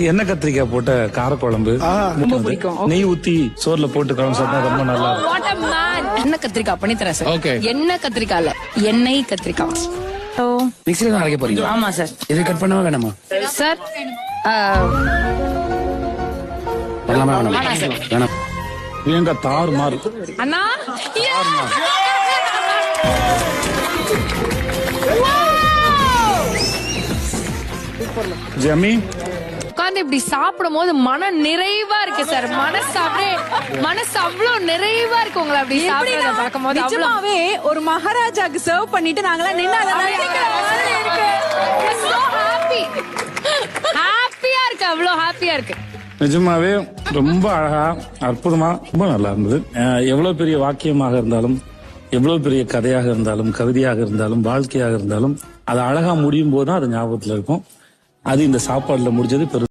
எண்ணெய் கத்திரிக்காய் போட்ட காரக்குழம்பு ரொம்ப பிடிக்கும். நெய் ஊத்தி சோறுல போட்டு குழம்பு சாப்பிட்டா ரொம்ப நல்லா இருக்கும். What a man. எண்ணெய் கத்திரிக்காய் பண்ணி தரேன் சார். Okay. எண்ணெய் கத்திரிக்காய் எண்ணெய் கத்திரிக்காய். மிக்ஸில தான் அரைக்க போறீங்க? ஆமா சார். இது கட் பண்ணவா வேணாமா சார்? பண்ணலாமா வேணாமா? வேணாம். எங்க தாறு மாறு அண்ணா ஜமி உட்கார்ந்து இப்படி சாப்பிடும் போது மன நிறைவா இருக்கு சார். மனசு அவ்வளவு நிறைவா இருக்கு உங்களை அப்படி சாப்பிடுறத பார்க்கும் போது. நிஜமாவே ஒரு மகாராஜாக்கு சர்வ் பண்ணிட்டு நாங்களாம் நின்னு அதை ரசிக்கிற மாதிரி இருக்கு. ஹாப்பியா இருக்கு, அவ்வளவு ஹாப்பியா இருக்கு. நிஜமாவே ரொம்ப அழகா அற்புதமா ரொம்ப நல்லா இருந்தது. எவ்வளவு பெரிய வாக்கியமாக இருந்தாலும், எவ்வளவு பெரிய கதையாக இருந்தாலும், கவிதையாக இருந்தாலும், வாழ்க்கையாக இருந்தாலும், அது அழகா முடியும் போதுதான் அது ஞாபகத்துல இருக்கும். அது இந்த சாப்பாடுல முடிஞ்சது பெரும்